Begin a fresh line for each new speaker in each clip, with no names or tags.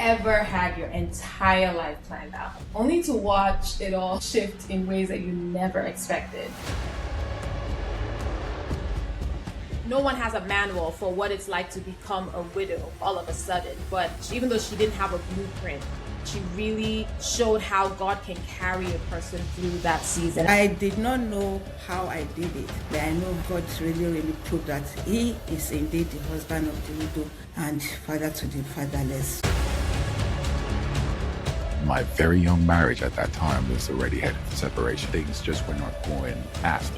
ever had your entire life planned out, only to watch it all shift in ways that you never expected? No one has a manual for what it's like to become a widow all of a sudden, but even though she didn't have a blueprint, she really showed how God can carry a person through that season.
I did not know how I did it, but I know God really proved that He is indeed the husband of the widow and father to the fatherless.
My very young marriage at that time was already headed for separation. Things just were not going fast.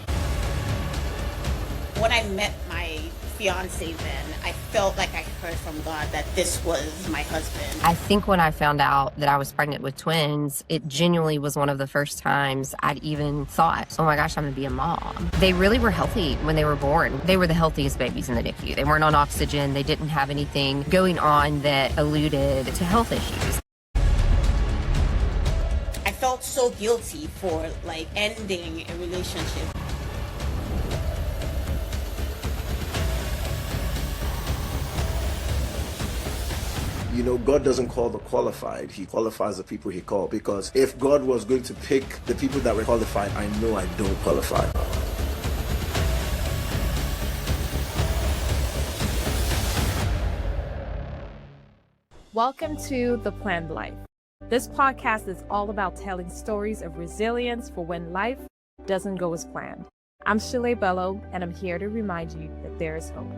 When I met my fiance then, I felt like I heard from God that this was my husband.
I think when I found out that I was pregnant with twins, it genuinely was one of the first times I'd even thought, oh my gosh, I'm gonna be a mom. They really were healthy when they were born. They were the healthiest babies in the NICU. They weren't on oxygen. They didn't have anything going on that alluded to health issues.
I felt so guilty for ending a relationship.
You know, God doesn't call the qualified. He qualifies the people He called. Because if God was going to pick the people that were qualified, I know I don't qualify.
Welcome to The Planned Life. This podcast is all about telling stories of resilience for when life doesn't go as planned. I'm Shile Bello, and I'm here to remind you that there is hope.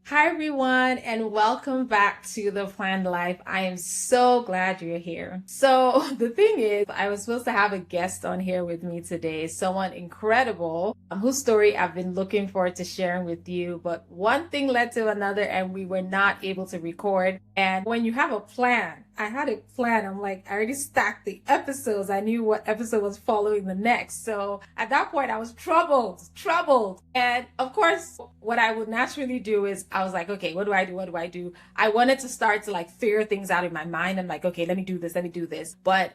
Hi, everyone, and welcome back to The Planned Life. I am so glad you're here. So the thing is, I was supposed to have a guest on here with me today, someone incredible, whose story I've been looking forward to sharing with you. But one thing led to another, and we were not able to record. And when you have a plan, I had a plan. I'm like, I already stacked the episodes. I knew what episode was following the next. So at that point, I was troubled. And of course, what I would naturally do is I was like, okay, what do I do? I wanted to start to figure things out in my mind. I'm like, okay, let me do this. But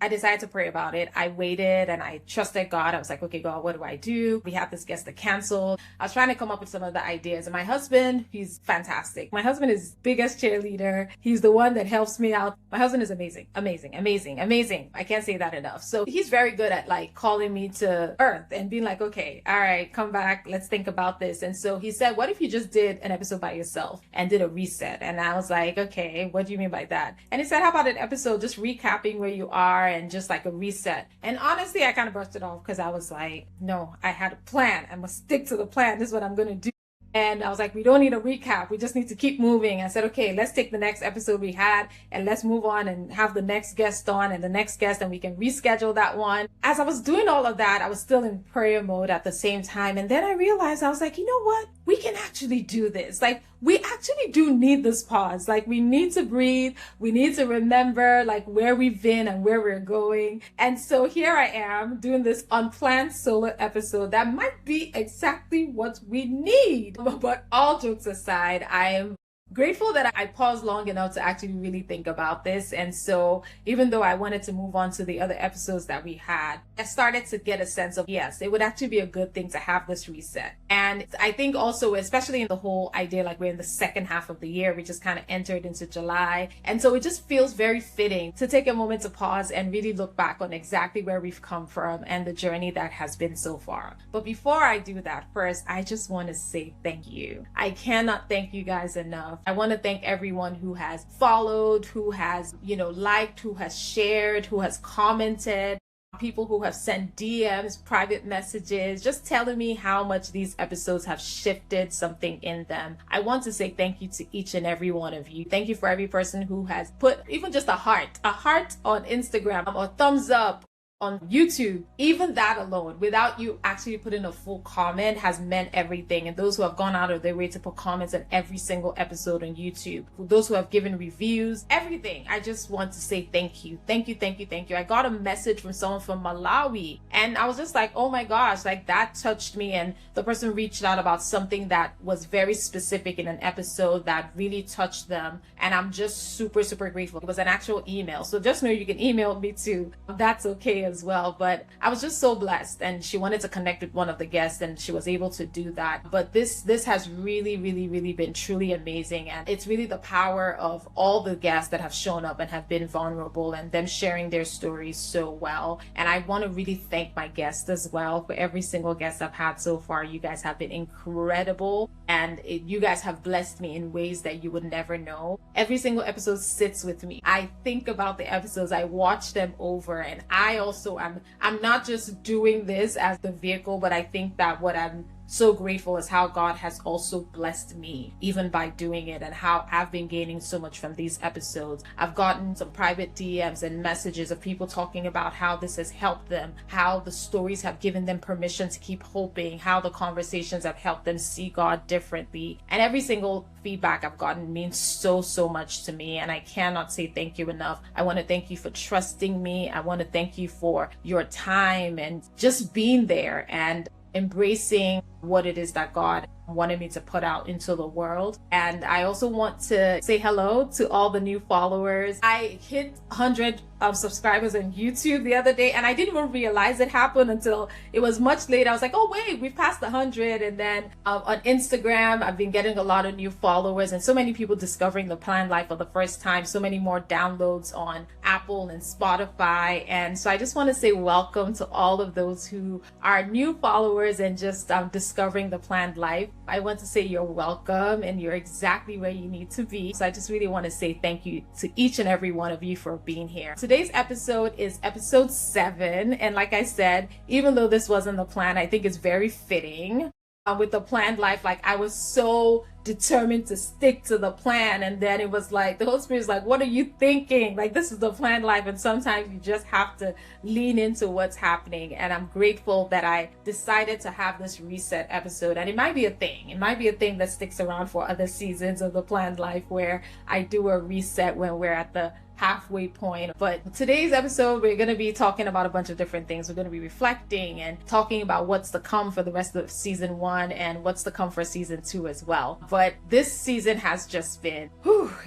I decided to pray about it. I waited and I trusted God. I was like, okay, God, what do I do? We have this guest that canceled. I was trying to come up with some of the ideas. And my husband, he's fantastic. My husband is biggest cheerleader. He's the one that helps me out. My husband is amazing. I can't say that enough. So he's very good at calling me to earth and being like, okay, all right, come back. Let's think about this. And so he said, what if you just did an episode by yourself and did a reset? And I was like, okay, what do you mean by that? And he said, how about an episode just recapping where you are and just a reset? And honestly, I kind of brushed it off because I was like, no, I had a plan. I must stick to the plan. This is what I'm going to do. And I was like, we don't need a recap. We just need to keep moving. I said, okay, let's take the next episode we had and let's move on and have the next guest on and the next guest, and we can reschedule that one. As I was doing all of that, I was still in prayer mode at the same time. And then I realized, I was like, you know what? We can actually do this. We actually do need this pause. We need to breathe. We need to remember where we've been and where we're going. And so here I am doing this unplanned solo episode that might be exactly what we need. But all jokes aside, I am grateful that I paused long enough to actually really think about this. And so even though I wanted to move on to the other episodes that we had, I started to get a sense of, yes, it would actually be a good thing to have this reset. And I think also, especially in the whole idea, we're in the second half of the year, we just kind of entered into July. And so it just feels very fitting to take a moment to pause and really look back on exactly where we've come from and the journey that has been so far. But before I do that, first, I just want to say thank you. I cannot thank you guys enough. I want to thank everyone who has followed, who has, liked, who has shared, who has commented, people who have sent DMs, private messages, just telling me how much these episodes have shifted something in them. I want to say thank you to each and every one of you. Thank you for every person who has put even just a heart on Instagram or thumbs up on YouTube. Even that alone, without you actually putting a full comment, has meant everything. And those who have gone out of their way to put comments on every single episode on YouTube, for those who have given reviews, everything, I just want to say thank you. I got a message from someone from Malawi, and I was just like, oh my gosh, that touched me. And the person reached out about something that was very specific in an episode that really touched them, and I'm just super grateful. It was an actual email, so just know you can email me too. That's okay as well. But I was just so blessed, and she wanted to connect with one of the guests, and she was able to do that. But this has really, really, really been truly amazing, and it's really the power of all the guests that have shown up and have been vulnerable, and them sharing their stories so well. And I want to really thank my guests as well for every single guest I've had so far. You guys have been incredible, and you guys have blessed me in ways that you would never know. Every single episode sits with me. I think about the episodes, I watch them over, and I also I'm not just doing this as the vehicle, but I think that what I'm so grateful is how God has also blessed me even by doing it, and how I've been gaining so much from these episodes. I've gotten some private DMs and messages of people talking about how this has helped them, how the stories have given them permission to keep hoping, how the conversations have helped them see God differently. And every single feedback I've gotten means so much to me, and I cannot say thank you enough. I want to thank you for trusting me. I want to thank you for your time and just being there and embracing what it is that God wanted me to put out into the world. And I also want to say hello to all the new followers. I hit 100 subscribers on YouTube the other day, and I didn't even realize it happened until it was much later. I was like, oh wait, we've passed 100. And then on Instagram, I've been getting a lot of new followers, and so many people discovering the Planned Life for the first time, so many more downloads on Apple and Spotify. And so I just want to say welcome to all of those who are new followers and just discovering the Planned Life. I want to say you're welcome, and you're exactly where you need to be. So I just really want to say thank you to each and every one of you for being here. Today's episode is episode 7. And like I said, even though this wasn't the plan, I think it's very fitting. With the Planned Life, like I was so determined to stick to the plan, and then it was like the Holy Spirit's like, what are you thinking? Like, this is the Planned Life, and sometimes you just have to lean into what's happening. And I'm grateful that I decided to have this reset episode, and it might be a thing that sticks around for other seasons of the Planned Life, where I do a reset when we're at the halfway point. But today's episode, we're going to be talking about a bunch of different things. We're going to be reflecting and talking about what's to come for the rest of season 1 and what's to come for season 2 as well. But this season has just been,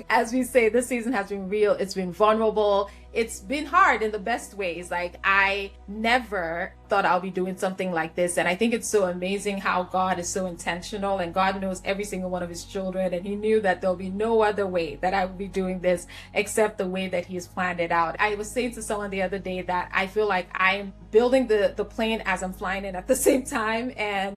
as we say, this season has been real. It's been vulnerable. It's been hard in the best ways. Like, I never thought I'll be doing something like this. And I think it's so amazing how God is so intentional, and God knows every single one of his children. And he knew that there'll be no other way that I would be doing this except the way that he has planned it out. I was saying to someone the other day that I feel like I'm building the plane as I'm flying it at the same time. And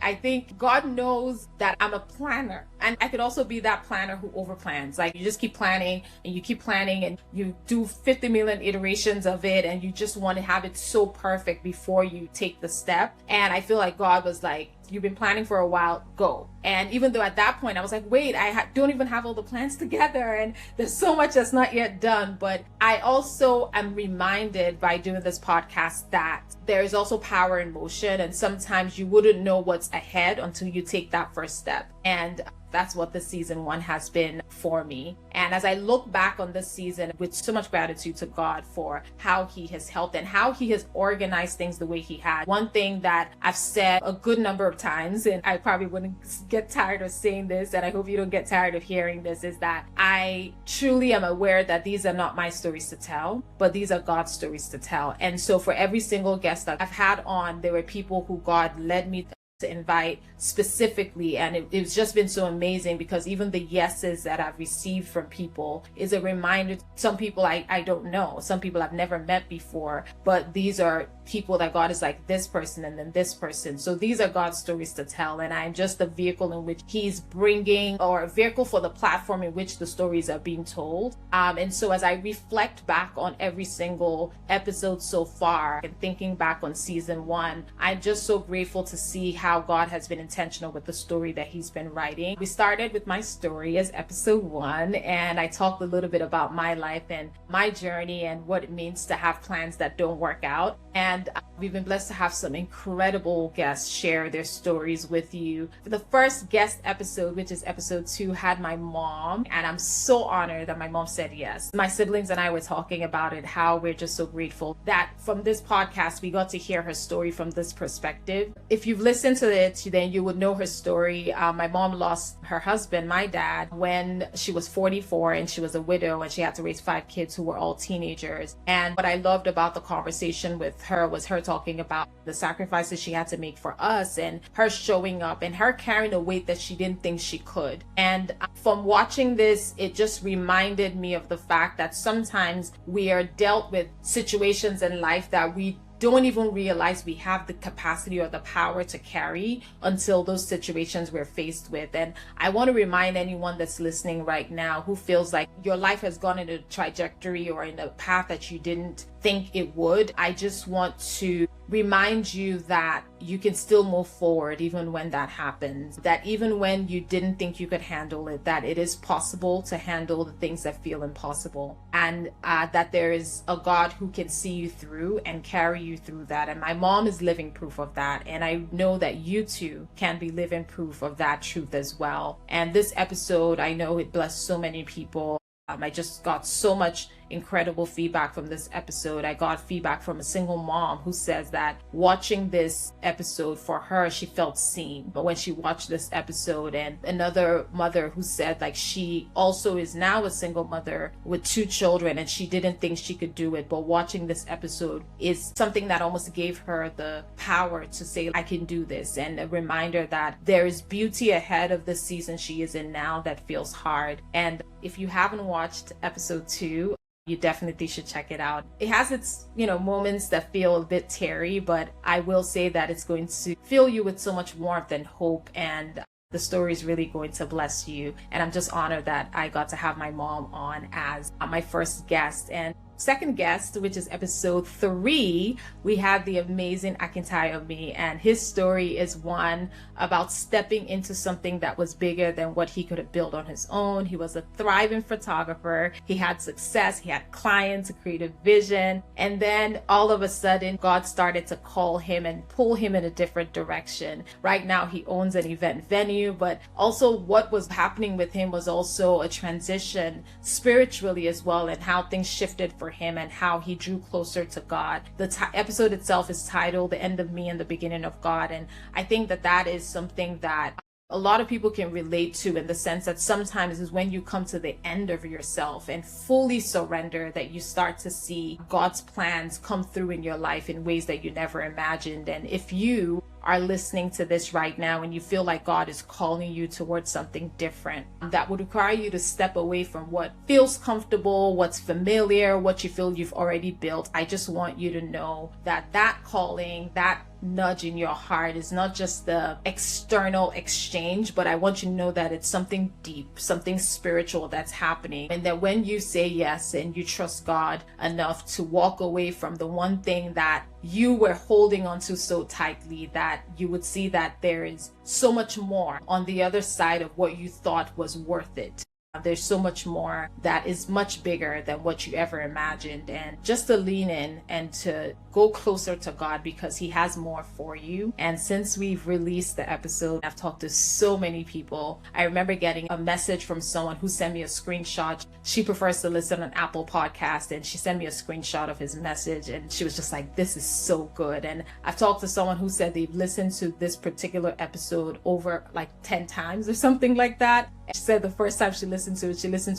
I think God knows that I'm a planner, and I could also be that planner who overplans. Like, you just keep planning and you keep planning and you do 50 million iterations of it, and you just want to have it so perfect before you take the step. And I feel like God was like, you've been planning for a while, go. And even though at that point I was like, wait, I don't even have all the plans together, and there's so much that's not yet done. But I also am reminded by doing this podcast that there is also power in motion, and sometimes you wouldn't know what's ahead until you take that first step. And that's what the season 1 has been for me. And as I look back on this season with so much gratitude to God for how he has helped and how he has organized things the way he had. One thing that I've said a good number of times, and I probably wouldn't get tired of saying this, and I hope you don't get tired of hearing this, is that I truly am aware that these are not my stories to tell, but these are God's stories to tell. And so for every single guest that I've had on, there were people who God led me to invite specifically, and it's just been so amazing, because even the yeses that I've received from people is a reminder. Some people I don't know, some people I've never met before, but these are people that God is like, this person and then this person. So these are God's stories to tell, and I'm just the vehicle in which he's bringing, or a vehicle for the platform in which the stories are being told. And so as I reflect back on every single episode so far, and thinking back on season 1, I'm just so grateful to see how God has been intentional with the story that he's been writing. We started with my story as episode 1, and I talked a little bit about my life and my journey and what it means to have plans that don't work out. And And we've been blessed to have some incredible guests share their stories with you. The first guest episode, which is episode 2, had my mom, and I'm so honored that my mom said yes. My siblings and I were talking about it, how we're just so grateful that from this podcast we got to hear her story from this perspective. If you've listened to it, then you would know her story. My mom lost her husband, my dad, when she was 44, and she was a widow, and she had to raise 5 kids who were all teenagers. And what I loved about the conversation with her was her talking about the sacrifices she had to make for us, and her showing up, and her carrying a weight that she didn't think she could. And from watching this, it just reminded me of the fact that sometimes we are dealt with situations in life that we don't even realize we have the capacity or the power to carry until those situations we're faced with. And I want to remind anyone that's listening right now who feels like your life has gone in a trajectory or in a path that you didn't think it would. I just want to remind you that you can still move forward even when that happens, that even when you didn't think you could handle it, that it is possible to handle the things that feel impossible, and that there is a God who can see you through and carry you through that. And my mom is living proof of that, and I know that you too can be living proof of that truth as well. And this episode, I know it blessed so many people. I just got so much incredible feedback from this episode. I got feedback from a single mom who says that watching this episode, for her, she felt seen. But when she watched this episode, and another mother who said like she also is now a single mother with 2 children, and she didn't think she could do it, but watching this episode is something that almost gave her the power to say, I can do this, and a reminder that there is beauty ahead of the season she is in now that feels hard. And if you haven't watched episode 2, you definitely should check it out. It has its, moments that feel a bit teary, but I will say that it's going to fill you with so much warmth and hope, and the story is really going to bless you. And I'm just honored that I got to have my mom on as my first guest. And second guest, which is episode 3, we had the amazing Akintayomi, and his story is one about stepping into something that was bigger than what he could have built on his own. He was a thriving photographer. He had success. He had clients, a creative vision. And then all of a sudden, God started to call him and pull him in a different direction. Right now, he owns an event venue, but also what was happening with him was also a transition spiritually as well, and how things shifted for him and how he drew closer to God. The episode itself is titled The End of Me and the Beginning of God. And I think that that is something that a lot of people can relate to, in the sense that sometimes is when you come to the end of yourself and fully surrender, that you start to see God's plans come through in your life in ways that you never imagined. And if you are listening to this right now and you feel like God is calling you towards something different, that would require you to step away from what feels comfortable, what's familiar, what you feel you've already built, I just want you to know that that calling, that nudge in your heart is not just the external exchange, but I want you to know that it's something deep, something spiritual that's happening. And that when you say yes and you trust God enough to walk away from the one thing that you were holding on to so tightly, that you would see that there is so much more on the other side of what you thought was worth it. There's so much more that is much bigger than what you ever imagined. And just to lean in and to go closer to God, because he has more for you. And since we've released the episode, I've talked to so many people. I remember getting a message from someone who sent me a screenshot. She prefers to listen on Apple Podcast, and she sent me a screenshot of his message, and she was just like, this is so good. And I've talked to someone who said they've listened to this particular episode over like 10 times or something like that. She said the first time she listened to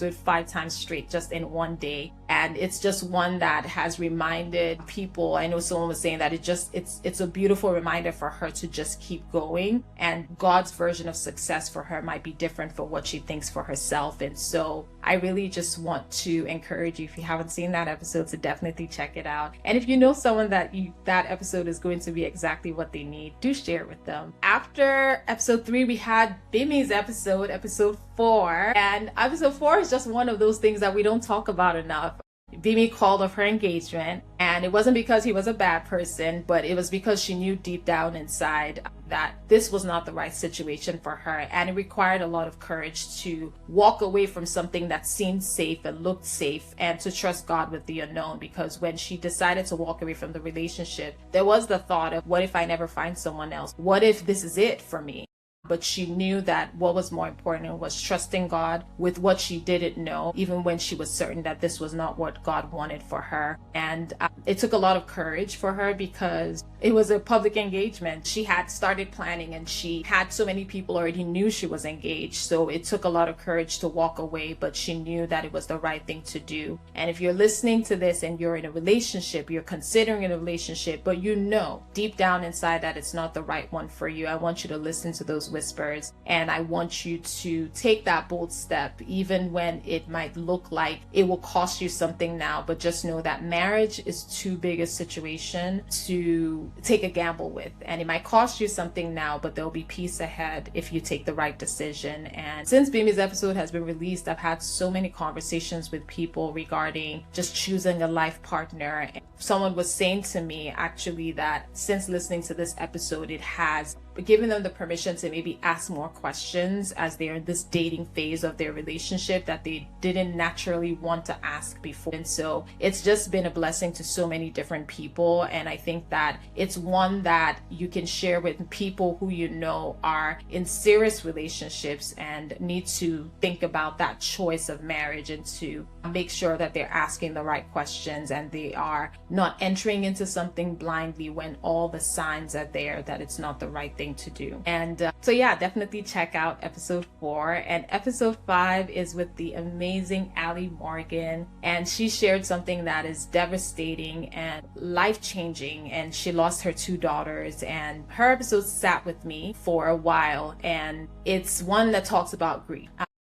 it 5 times straight, just in one day. And it's just one that has reminded people. I know someone was saying that it's a beautiful reminder for her to just keep going. And God's version of success for her might be different from what she thinks for herself. And so I really just want to encourage you, if you haven't seen that episode, to definitely check it out. And if you know someone that episode is going to be exactly what they need, do share it with them. After episode 3, we had Bimi's episode 4. And episode 4 is just one of those things that we don't talk about enough. Bimi called off her engagement, and it wasn't because he was a bad person, but it was because she knew deep down inside that this was not the right situation for her, and it required a lot of courage to walk away from something that seemed safe and looked safe and to trust God with the unknown. Because when she decided to walk away from the relationship, there was the thought of, what if I never find someone else? What if this is it for me? But she knew that what was more important was trusting God with what she didn't know, even when she was certain that this was not what God wanted for her. And it took a lot of courage for her because it was a public engagement. She had started planning and she had so many people already knew she was engaged. So it took a lot of courage to walk away, but she knew that it was the right thing to do. And if you're listening to this and you're in a relationship, you're considering a relationship, but you know deep down inside that it's not the right one for you, I want you to listen to those whispers, and I want you to take that bold step, even when it might look like it will cost you something now. But just know that marriage is too big a situation to take a gamble with, and it might cost you something now, but there'll be peace ahead if you take the right decision. And since Bimi's episode has been released, I've had so many conversations with people regarding just choosing a life partner. Someone was saying to me actually that since listening to this episode, it has giving them the permission to maybe ask more questions as they're in this dating phase of their relationship that they didn't naturally want to ask before. And so it's just been a blessing to so many different people. And I think that it's one that you can share with people who you know are in serious relationships and need to think about that choice of marriage, and to make sure that they're asking the right questions and they are not entering into something blindly when all the signs are there that it's not the right thing to do. And so yeah, definitely check out episode 4. And episode 5 is with the amazing Ali Morgan, and she shared something that is devastating and life-changing, and she lost her 2 daughters. And her episode sat with me for a while, and it's one that talks about grief.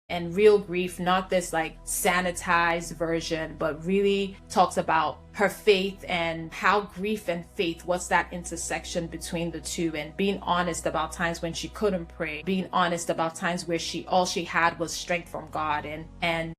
And real grief, not this like sanitized version, but really talks about her faith and how grief and faith, what's that intersection between the two, and being honest about times when she couldn't pray, being honest about times where all she had was strength from God. And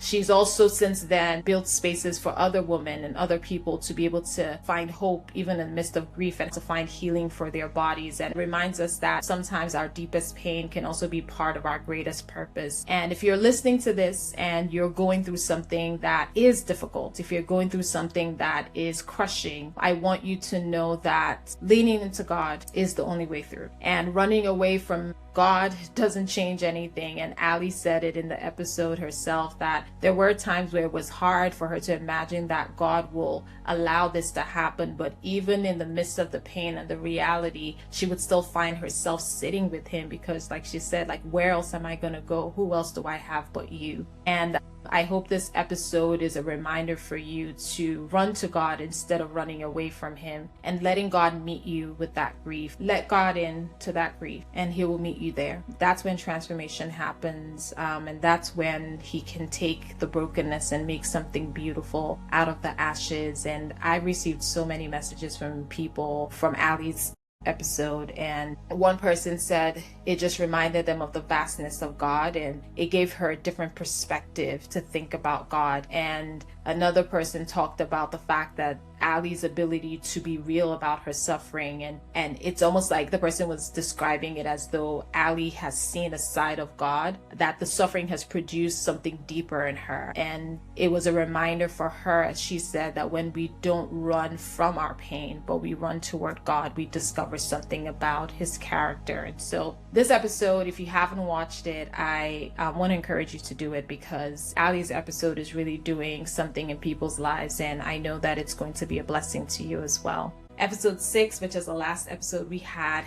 she's also since then built spaces for other women and other people to be able to find hope even in the midst of grief, and to find healing for their bodies. And it reminds us that sometimes our deepest pain can also be part of our greatest purpose. And if you're listening to this and you're going through something that is difficult, if you're going through something that is crushing, I want you to know that leaning into God is the only way through. And running away from God doesn't change anything. And Ali said it in the episode herself, that there were times where it was hard for her to imagine that God will allow this to happen. But even in the midst of the pain and the reality, she would still find herself sitting with him, because like she said, like, where else am I going to go? Who else do I have but you? And I hope this episode is a reminder for you to run to God instead of running away from him, and letting God meet you with that grief. Let God into that grief and he will meet you there. That's when transformation happens, and that's when he can take the brokenness and make something beautiful out of the ashes. And I received so many messages from people from Ali's episode, and one person said it just reminded them of the vastness of God, and it gave her a different perspective to think about God. And another person talked about the fact that Ali's ability to be real about her suffering, and it's almost like the person was describing it as though Ali has seen a side of God, that the suffering has produced something deeper in her. And it was a reminder for her, as she said, that when we don't run from our pain but we run toward God, we discover something about his character. And so this episode, if you haven't watched it, I want to encourage you to do it, because Ali's episode is really doing something in people's lives, and I know that it's going to be a blessing to you as well. Episode 6, which is the last episode we had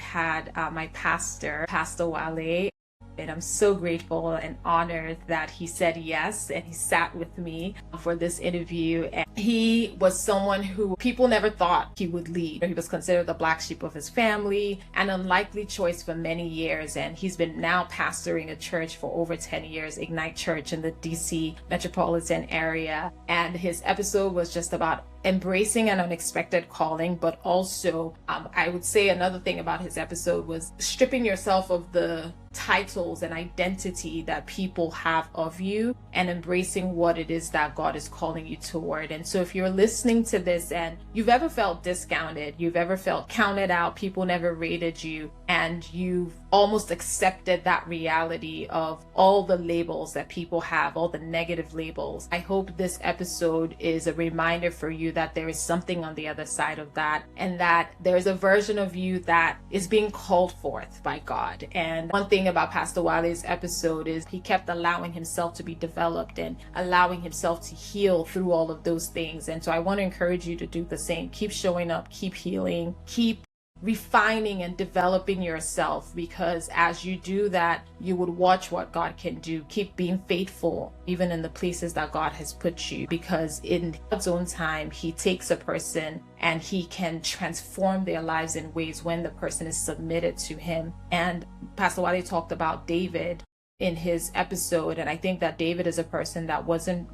my pastor, Pastor Wale. And I'm so grateful and honored that he said yes, and he sat with me for this interview. And he was someone who people never thought he would lead. He was considered the black sheep of his family, an unlikely choice for many years. And he's been now pastoring a church for over 10 years, Ignite Church in the DC metropolitan area. And his episode was just about embracing an unexpected calling, but also I would say another thing about his episode was stripping yourself of the titles and identity that people have of you and embracing what it is that God is calling you toward. And so if you're listening to this and you've ever felt discounted, you've ever felt counted out, people never rated you, and you've almost accepted that reality of all the labels that people have, all the negative labels, I hope this episode is a reminder for you that there is something on the other side of that, and that there's a version of you that is being called forth by God. And one thing about Pastor Wale's episode is he kept allowing himself to be developed and allowing himself to heal through all of those things. And so I want to encourage you to do the same. Keep showing up, keep healing, keep refining and developing yourself, because as you do that, you would watch what God can do. Keep being faithful even in the places that God has put you, because in God's own time, he takes a person and he can transform their lives in ways when the person is submitted to him. And Pastor Wale talked about David in his episode, and I think that David is a person that wasn't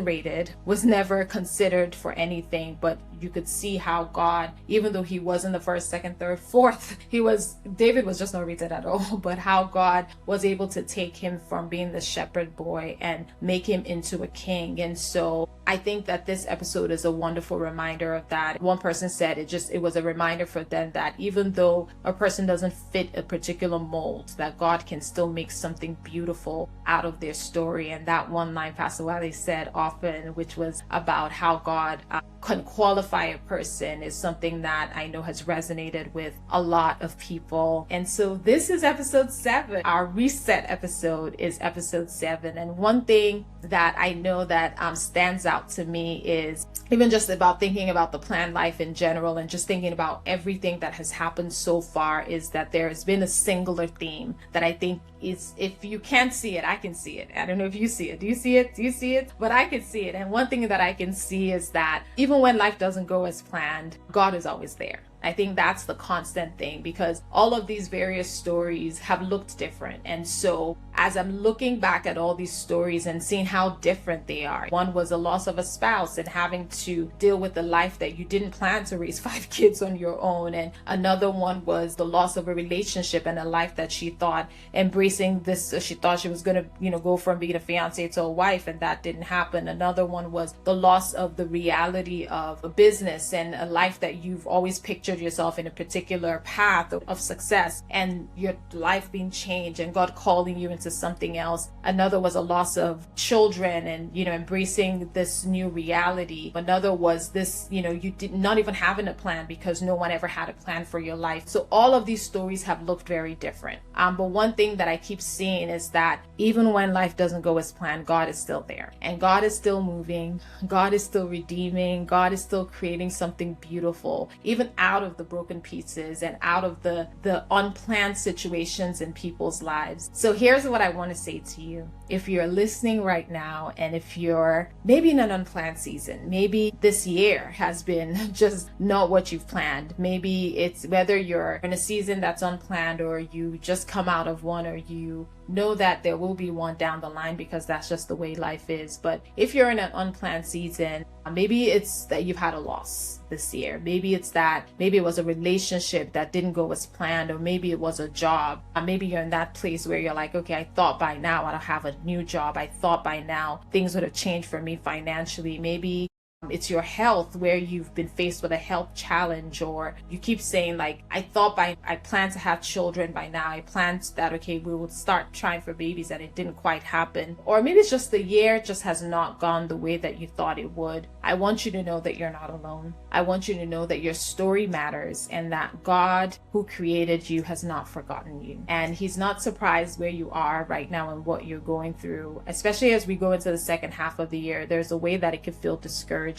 rated, was never considered for anything, but you could see how God, even though he wasn't the first, second, third, fourth, David was just not rated at all, but how God was able to take him from being the shepherd boy and make him into a king. And so I think that this episode is a wonderful reminder of that. One person said it was a reminder for them that even though a person doesn't fit a particular mold, that God can still make something beautiful out of their story. And that one line Pastor Wale said often, which was about how God can qualify a person, is something that I know has resonated with a lot of people. And so this is episode 7. Our reset episode is episode 7. And one thing that I know that stands out to me is even just about thinking about the planned life in general and just thinking about everything that has happened so far, is that there has been a singular theme that I think is, if you can't see it, I can see it. I don't know if you see it. Do you see it? Do you see it? But I can see it. And one thing that I can see is that even when life doesn't go as planned, God is always there. I think that's the constant thing, because all of these various stories have looked different. And so as I'm looking back at all these stories and seeing how different they are, one was the loss of a spouse and having to deal with the life that you didn't plan to raise 5 kids on your own. And another one was the loss of a relationship and a life that she thought embracing this, she thought she was going to, go from being a fiance to a wife, and that didn't happen. Another one was the loss of the reality of a business and a life that you've always pictured yourself in a particular path of success, and your life being changed and God calling you into something else. Another was a loss of children and embracing this new reality. Another was this, you did not even having a plan because no one ever had a plan for your life. So all of these stories have looked very different. But one thing that I keep seeing is that even when life doesn't go as planned, God is still there, and God is still moving, God is still redeeming, God is still creating something beautiful, even out of the broken pieces and out of the unplanned situations in people's lives. So here's what I want to say to you. If you're listening right now, and if you're maybe in an unplanned season, maybe this year has been just not what you've planned. Maybe it's whether you're in a season that's unplanned or you just come out of one, or you know that there will be one down the line, because that's just the way life is. But if you're in an unplanned season, maybe it's that you've had a loss this year. Maybe it was a relationship that didn't go as planned, or maybe it was a job. Maybe you're in that place where you're like, okay, I thought by now I'd have a new job. I thought by now things would have changed for me financially. Maybe it's your health, where you've been faced with a health challenge, or you keep saying like, I plan to have children by now. I planned that, okay, we would start trying for babies, and it didn't quite happen. Or maybe it's just the year just has not gone the way that you thought it would. I want you to know that you're not alone. I want you to know that your story matters, and that God who created you has not forgotten you. And he's not surprised where you are right now and what you're going through, especially as we go into the second half of the year. There's a way that it could feel discouraging,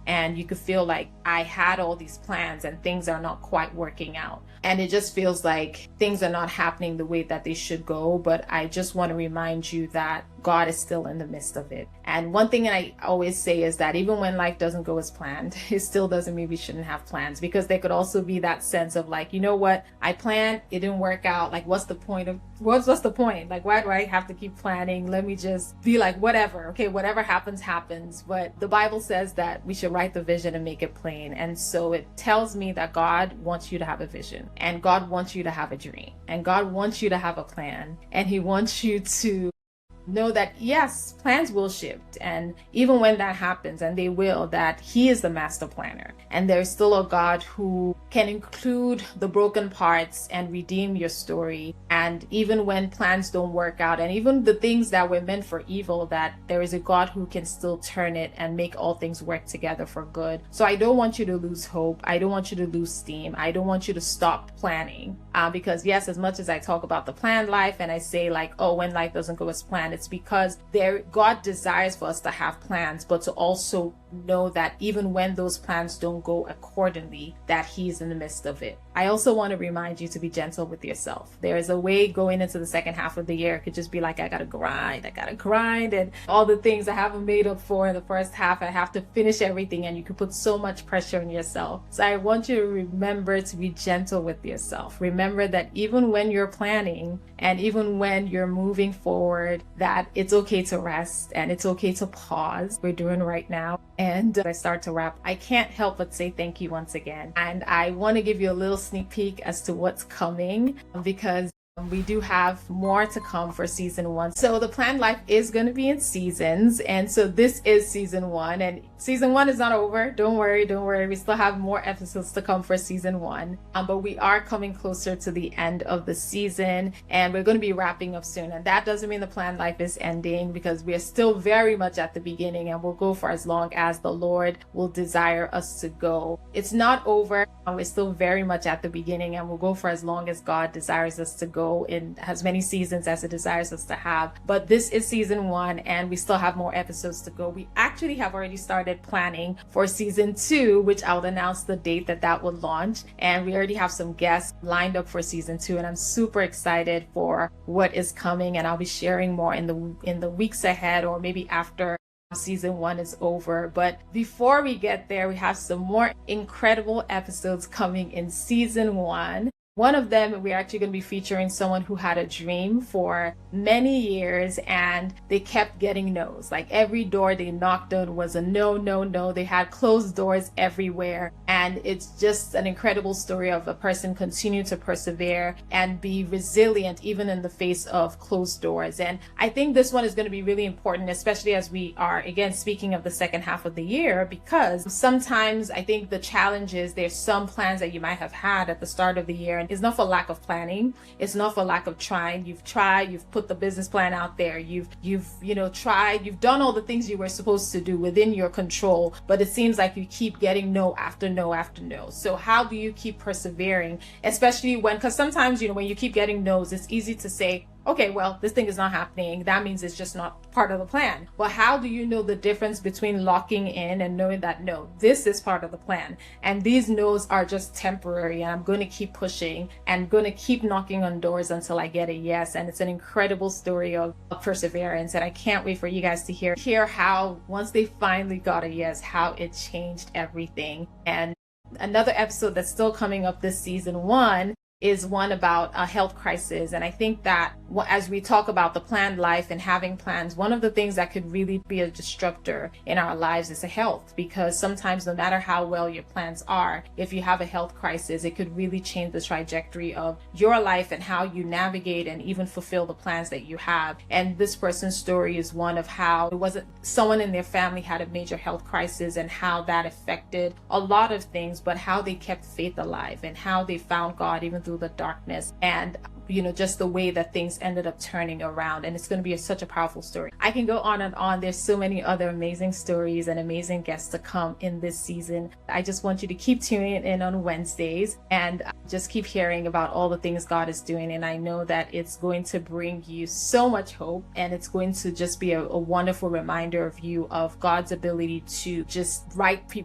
and you could feel like, I had all these plans and things are not quite working out, and it just feels like things are not happening the way that they should go. But I just want to remind you that God is still in the midst of it. And one thing I always say is that even when life doesn't go as planned, it still doesn't mean we shouldn't have plans, because there could also be that sense of like, you know what, I planned, it didn't work out. Like, what's the point? Like, why do I have to keep planning? Let me just be like, whatever. Okay, whatever happens, happens. But the Bible says that we should write the vision and make it plain. And so it tells me that God wants you to have a vision, and God wants you to have a dream, and God wants you to have a plan, and He wants you to know that yes, plans will shift, and even when that happens, and they will, that He is the master planner, and there's still a God who can include the broken parts and redeem your story. And even when plans don't work out, and even the things that were meant for evil, that there is a God who can still turn it and make all things work together for good. So I don't want you to lose hope. I don't want you to lose steam. I don't want you to stop planning, because yes, as much as I talk about the planned life and I say like, oh, when life doesn't go as planned, it's because God desires for us to have plans, but to also know that even when those plans don't go accordingly, that He's in the midst of it. I also want to remind you to be gentle with yourself. There is a way going into the second half of the year. It could just be like, I gotta grind, and all the things I haven't made up for in the first half, I have to finish everything, and you can put so much pressure on yourself. So I want you to remember to be gentle with yourself. Remember that even when you're planning, and even when you're moving forward, that it's okay to rest, and it's okay to pause. We're doing right now. And I start to wrap, I can't help but say thank you once again. And I want to give you a little sneak peek as to what's coming, because we do have more to come for season 1. So the planned life is going to be in seasons. And so this is season 1, and season 1 is not over. Don't worry. We still have more episodes to come for season 1. But we are coming closer to the end of the season, and we're going to be wrapping up soon. And that doesn't mean the planned life is ending, because we are still very much at the beginning, and we'll go for as long as the Lord will desire us to go. It's not over. We're still very much at the beginning, and we'll go for as long as God desires us to go, in as many seasons as it desires us to have. But this is season 1, and we still have more episodes to go. We actually have already started planning for season 2, which I'll announce the date that will launch. And we already have some guests lined up for season 2, and I'm super excited for what is coming. And I'll be sharing more in the weeks ahead, or maybe after season 1 is over. But before we get there, we have some more incredible episodes coming in season 1. One of them, we're actually going to be featuring someone who had a dream for many years, and they kept getting no's. Like every door they knocked on was a no, no, no. They had closed doors everywhere. And it's just an incredible story of a person continuing to persevere and be resilient even in the face of closed doors. And I think this one is going to be really important, especially as we are, again, speaking of the second half of the year, because sometimes I think the challenge is there's some plans that you might have had at the start of the year, and it's not for lack of planning. It's not for lack of trying. You've tried, you've put the business plan out there. You've tried, you've done all the things you were supposed to do within your control, but it seems like you keep getting no after no after no. So how do you keep persevering? Especially because sometimes, when you keep getting no's, it's easy to say, okay, well, this thing is not happening. That means it's just not part of the plan. Well, how do you know the difference between locking in and knowing that, no, this is part of the plan, and these no's are just temporary, and I'm going to keep pushing and going to keep knocking on doors until I get a yes? And it's an incredible story of perseverance, and I can't wait for you guys to hear how once they finally got a yes, how it changed everything. And another episode that's still coming up this season 1 is one about a health crisis. And I think that as we talk about the planned life and having plans, one of the things that could really be a disruptor in our lives is health, because sometimes no matter how well your plans are, if you have a health crisis, it could really change the trajectory of your life and how you navigate and even fulfill the plans that you have. And this person's story is one of how it wasn't someone in their family had a major health crisis and how that affected a lot of things, but how they kept faith alive and how they found God even through the darkness, and just the way that things ended up turning around. And it's going to be such a powerful story. I can go on and on. There's so many other amazing stories and amazing guests to come in this season. I just want you to keep tuning in on Wednesdays and just keep hearing about all the things God is doing. And I know that it's going to bring you so much hope, and it's going to just be a wonderful reminder of you of God's ability to just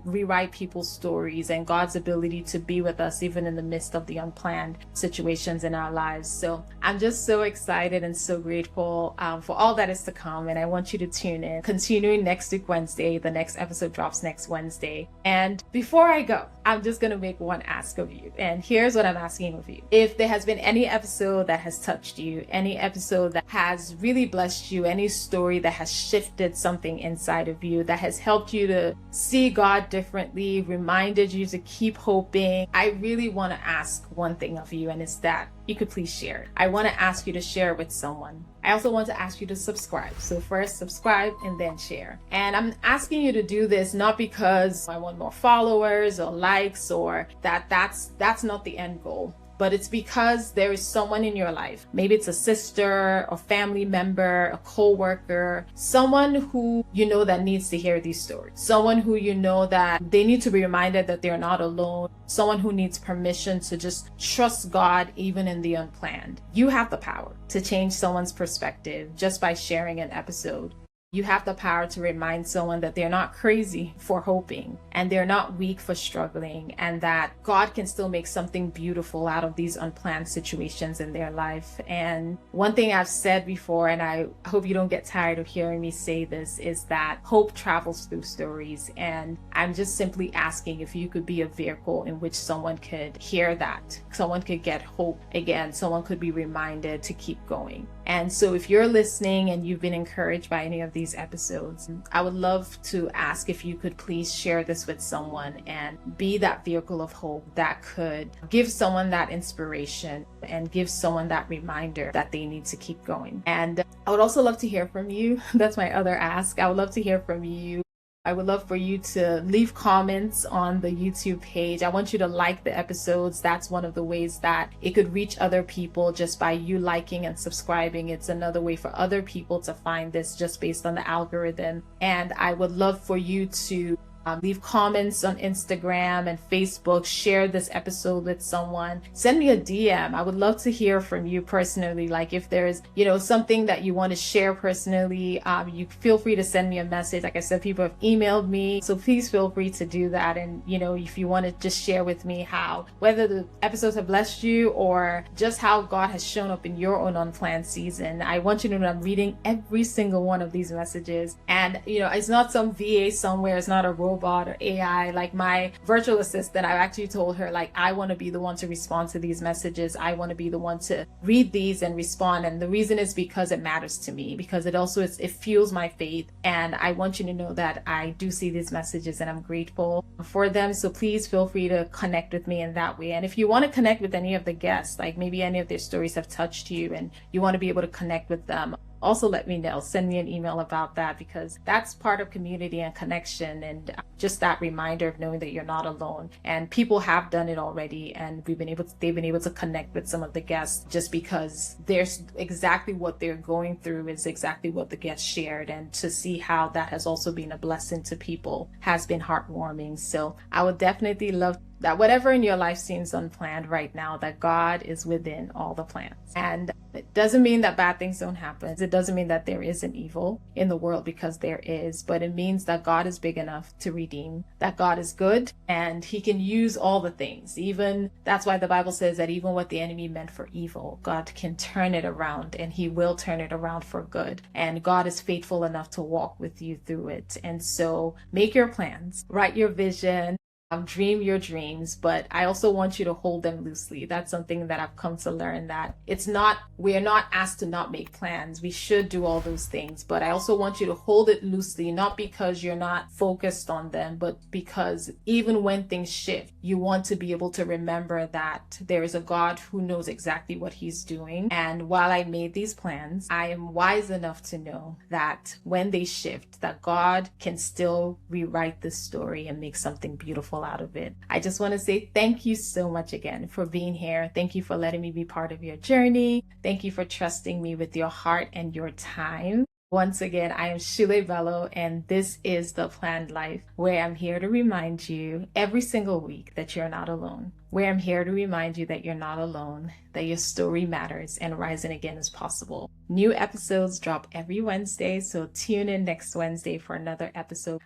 rewrite people's stories, and God's ability to be with us even in the midst of the unplanned situations in our lives. So I'm just so excited and so grateful for all that is to come. And I want you to tune in. Continuing next week, Wednesday. The next episode drops next Wednesday. And before I go, I'm just going to make one ask of you. And here's what I'm asking of you. If there has been any episode that has touched you, any episode that has really blessed you, any story that has shifted something inside of you, that has helped you to see God differently, reminded you to keep hoping, I really want to ask one thing of you, and it's that you could please share it. I want to ask you to share it with someone. I also want to ask you to subscribe. So first subscribe and then share. And I'm asking you to do this not because I want more followers or likes or that's not the end goal. But it's because there is someone in your life. Maybe it's a sister, a family member, a co-worker, someone who you know that needs to hear these stories. Someone who you know that they need to be reminded that they're not alone. Someone who needs permission to just trust God even in the unplanned. You have the power to change someone's perspective just by sharing an episode. You have the power to remind someone that they're not crazy for hoping and they're not weak for struggling, and that God can still make something beautiful out of these unplanned situations in their life. And one thing I've said before, and I hope you don't get tired of hearing me say this, is that hope travels through stories. And I'm just simply asking if you could be a vehicle in which someone could hear that. Someone could get hope again. Someone could be reminded to keep going. And so if you're listening and you've been encouraged by any of these episodes, I would love to ask if you could please share this with someone and be that vehicle of hope that could give someone that inspiration and give someone that reminder that they need to keep going. And I would also love to hear from you. That's my other ask. I would love to hear from you. I would love for you to leave comments on the YouTube page. I want you to like the episodes. That's one of the ways that it could reach other people, just by you liking and subscribing. It's another way for other people to find this just based on the algorithm. And I would love for you to leave comments on Instagram and Facebook, share this episode with someone, send me a DM. I would love to hear from you personally. Like if there's, something that you want to share personally, you feel free to send me a message. Like I said, people have emailed me, so please feel free to do that. And, if you want to just share with me whether the episodes have blessed you or just how God has shown up in your own unplanned season. I want you to know that I'm reading every single one of these messages. And, it's not some VA somewhere. It's not a robot or AI. Like my virtual assistant, I've actually told her, I want to be the one to respond to these messages. I want to be the one to read these and respond. And the reason is because it matters to me, because it fuels my faith. And I want you to know that I do see these messages and I'm grateful for them. So please feel free to connect with me in that way. And if you want to connect with any of the guests, like maybe any of their stories have touched you and you want to be able to connect with them, also let me know. Send me an email about that, because that's part of community and connection, and just that reminder of knowing that you're not alone. And people have done it already, and they've been able to connect with some of the guests just because there's exactly what they're going through is exactly what the guests shared, and to see how that has also been a blessing to people has been heartwarming. So I would definitely love that whatever in your life seems unplanned right now, that God is within all the plans. And it doesn't mean that bad things don't happen. It doesn't mean that there isn't evil in the world, because there is, but it means that God is big enough to redeem, that God is good and he can use all the things. Even that's why the Bible says that even what the enemy meant for evil, God can turn it around, and he will turn it around for good. And God is faithful enough to walk with you through it. And so make your plans, write your vision, dream your dreams, but I also want you to hold them loosely. That's something that I've come to learn, that we're not asked to not make plans. We should do all those things, but I also want you to hold it loosely, not because you're not focused on them, but because even when things shift, you want to be able to remember that there is a God who knows exactly what he's doing. And while I made these plans, I am wise enough to know that when they shift, that God can still rewrite this story and make something beautiful out of it. I just want to say thank you so much again for being here. Thank you for letting me be part of your journey. Thank you for trusting me with your heart and your time. Once again, I am Shule Bello, and this is The Planned Life, where I'm here to remind you every single week that you're not alone. Where I'm here to remind you that you're not alone, that your story matters, and rising again is possible. New episodes drop every Wednesday, so tune in next Wednesday for another episode.